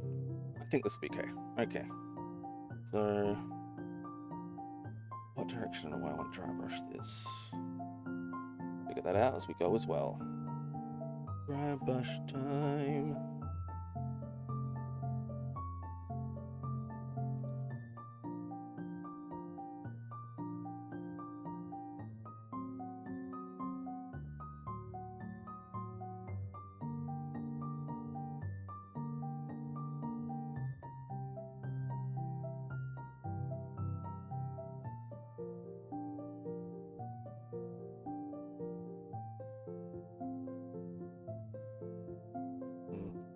I think this will be okay. Okay. So, what direction do I want to dry brush this? Figure that out as we go as well. Dry brush time.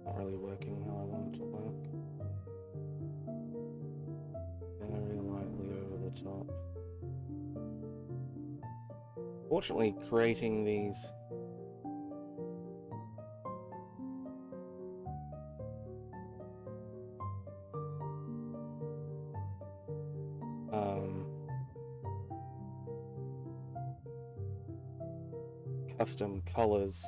Not really working how I want it to work. Very lightly over the top. Fortunately, creating these custom colors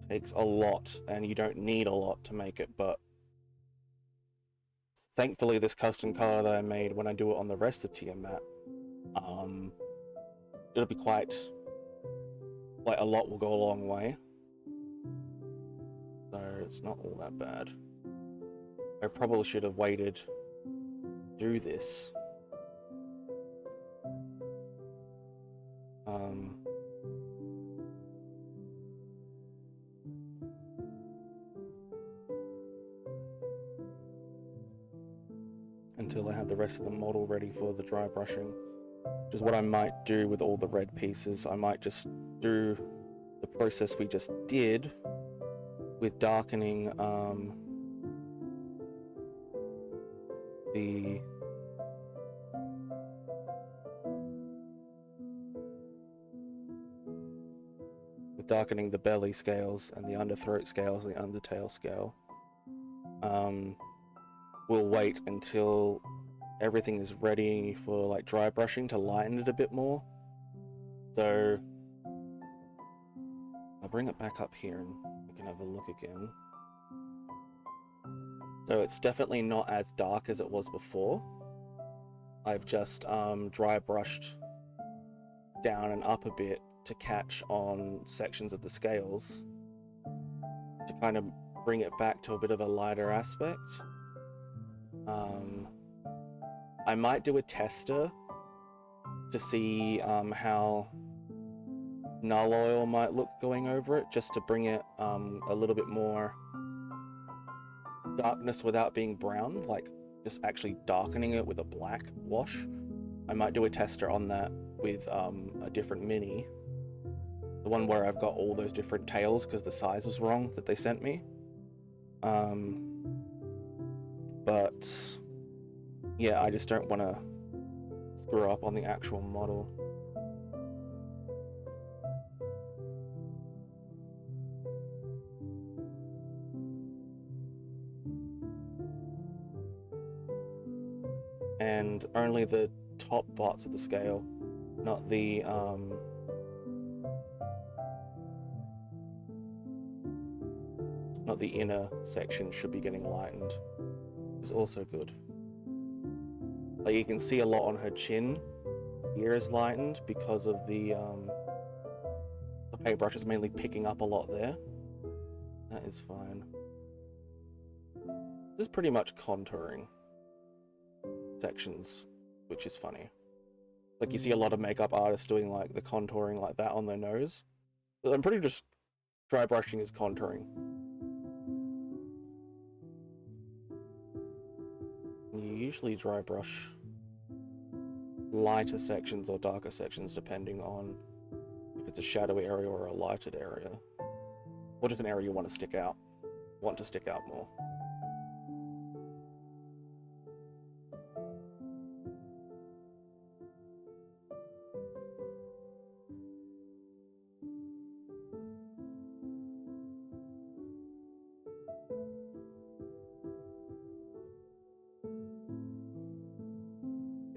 takes a lot, and you don't need a lot to make it, but thankfully this custom color that I made, when I do it on the rest of Tiamat, it'll be quite a lot will go a long way. So it's not all that bad. I probably should have waited to do this. Until I have the rest of the model ready for the dry brushing, which is what I might do with all the red pieces. I might just do the process we just did with darkening the belly scales and the underthroat scales and the undertail scale. We'll wait until everything is ready for like dry brushing to lighten it a bit more. So I'll bring it back up here and we can have a look again. So it's definitely not as dark as it was before. I've just dry brushed down and up a bit to catch on sections of the scales to kind of bring it back to a bit of a lighter aspect. I might do a tester to see how null oil might look going over it, just to bring it a little bit more darkness without being brown, like just actually darkening it with a black wash. I might do a tester on that with a different mini, the one where I've got all those different tails because the size was wrong that they sent me. But yeah, I just don't want to screw up on the actual model. And only the top parts of the scale, not the inner section, should be getting lightened. Is also good. Like you can see a lot on her chin here is lightened because of the paintbrush is mainly picking up a lot there. That is fine. This is pretty much contouring sections, which is funny. Like you see a lot of makeup artists doing like the contouring like that on their nose. But I'm pretty just dry brushing is contouring. You usually dry brush lighter sections or darker sections depending on if it's a shadowy area or a lighted area, or just an area you want to stick out more.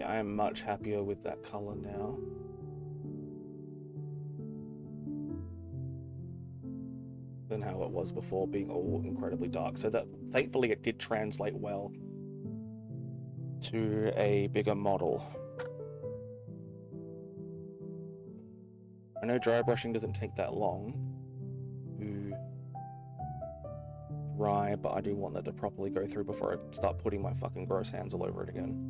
Yeah, I am much happier with that color now. Than how it was before, being all incredibly dark. So that, thankfully, it did translate well to a bigger model. I know dry brushing doesn't take that long to dry, but I do want that to properly go through before I start putting my fucking gross hands all over it again.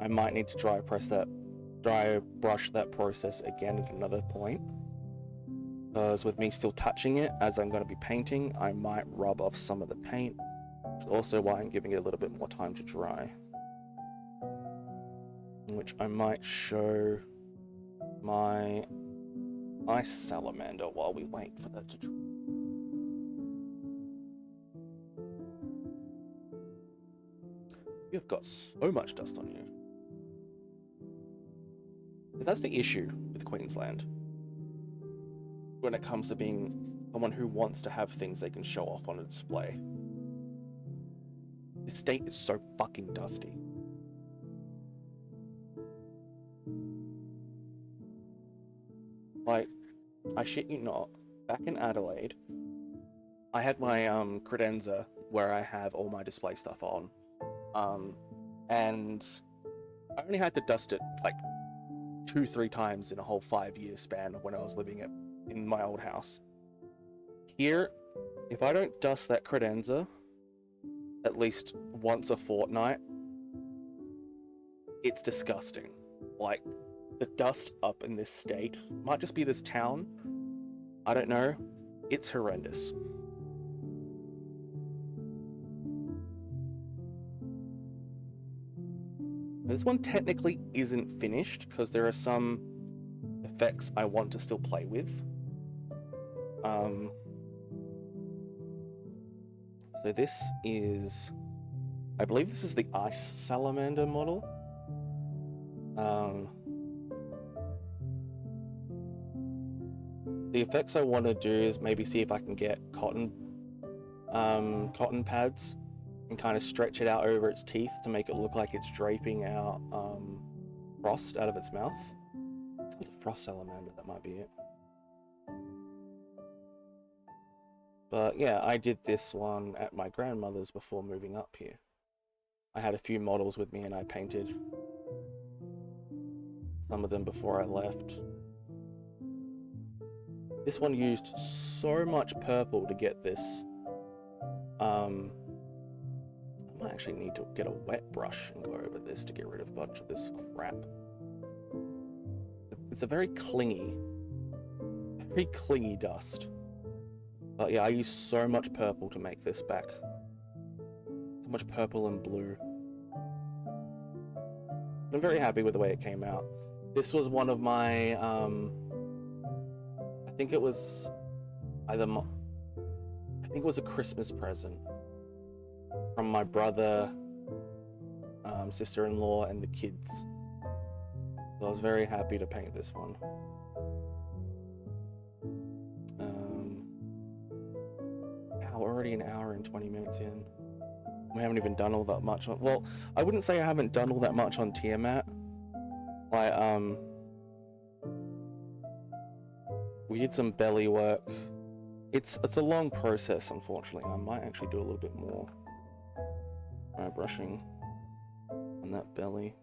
I might need to dry brush that process again at another point, because with me still touching it as I'm going to be painting, I might rub off some of the paint, which is also why I'm giving it a little bit more time to dry, which I might show my ice salamander while we wait for that to dry. You've got so much dust on you. But that's the issue with Queensland when it comes to being someone who wants to have things they can show off on a display. The state is so fucking dusty. Like, I shit you not, back in Adelaide, I had my credenza where I have all my display stuff on. And I only had to dust it like 2-3 times in a whole 5-year span when I was living in my old house. Here, if I don't dust that credenza at least once a fortnight, it's disgusting. Like, the dust up in this state, might just be this town, I don't know, it's horrendous. This one technically isn't finished because there are some effects I want to still play with. So this is, I believe this is the ice salamander model. The effects I want to do is maybe see if I can get cotton pads and kind of stretch it out over its teeth to make it look like it's draping out frost out of its mouth. It's called a frost salamander, that might be it. But yeah, I did this one at my grandmother's before moving up here. I had a few models with me and I painted some of them before I left. This one used so much purple to get this. I might actually need to get a wet brush and go over this to get rid of a bunch of this crap. It's a very clingy dust. But yeah, I used so much purple to make this back. So much purple and blue. I'm very happy with the way it came out. This was one of my, I think it was I think it was a Christmas present from my brother, sister-in-law, and the kids. So I was very happy to paint this one. We're already an hour and 20 minutes in. We haven't even done all that much on, well, I wouldn't say I haven't done all that much on Tiamat. Like, we did some belly work. It's a long process, unfortunately. I might actually do a little bit more brushing on that belly.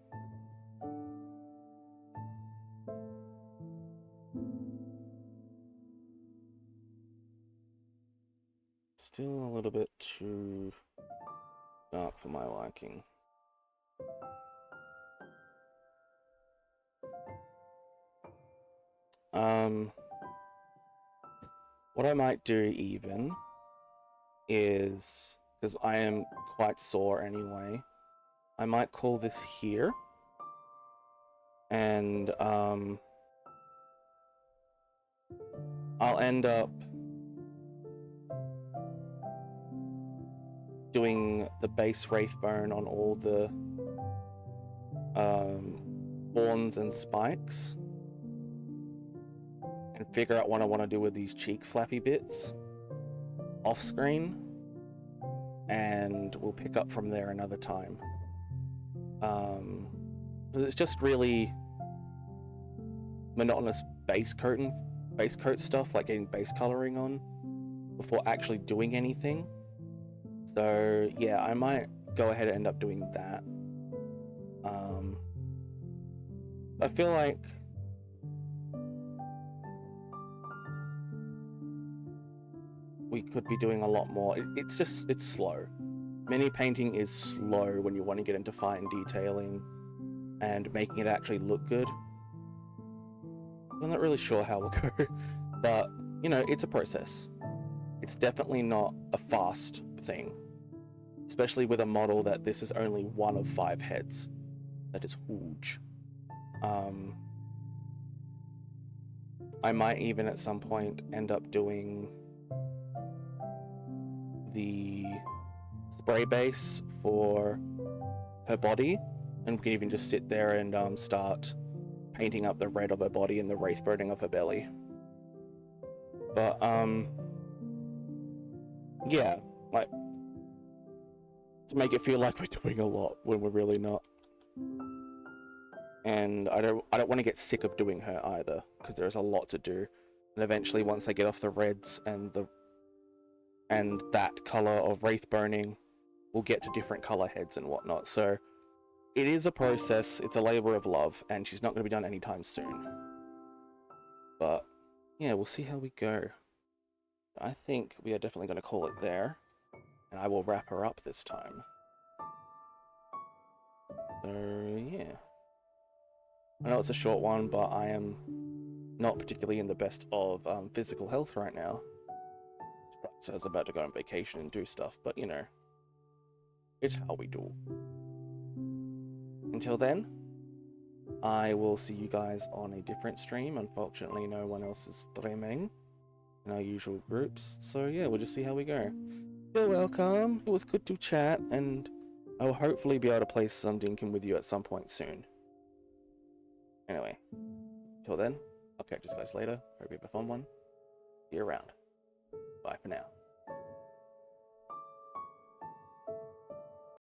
Still a little bit too dark for my liking. What I might do even is, because I am quite sore anyway, I might call this here, and I'll end up doing the base Wraithbone on all the horns and spikes, and figure out what I want to do with these cheek flappy bits off screen, and we'll pick up from there another time. Because it's just really monotonous base coat stuff, like getting base coloring on before actually doing anything. So yeah, I might go ahead and end up doing that. I feel like we could be doing a lot more. It's slow. Mini painting is slow when you want to get into fine detailing and making it actually look good. I'm not really sure how we'll go, but you know, it's a process. It's definitely not a fast thing, especially with a model that this is only one of 5 heads. That is huge. I might even at some point end up doing the spray base for her body, and we can even just sit there and start painting up the red of her body and the wraith burning of her belly. But yeah, like to make it feel like we're doing a lot when we're really not. And I don't want to get sick of doing her either, because there's a lot to do. And eventually, once I get off the reds and that color of wraith burning, we'll get to different color heads and whatnot. So it is a process. It's a labor of love, and she's not going to be done anytime soon. But yeah, we'll see how we go. I think we are definitely going to call it there, and I will wrap her up this time. So yeah, I know it's a short one, but I am not particularly in the best of physical health right now. So I was about to go on vacation and do stuff, but you know, it's how we do. Until then, I will see you guys on a different stream. Unfortunately, no one else is streaming in our usual groups. So yeah, we'll just see how we go. You're welcome. It was good to chat, and I will hopefully be able to play some Dinkin with you at some point soon. Anyway, till then, I'll catch you guys later. Hope you have a fun one. See you around. Bye for now.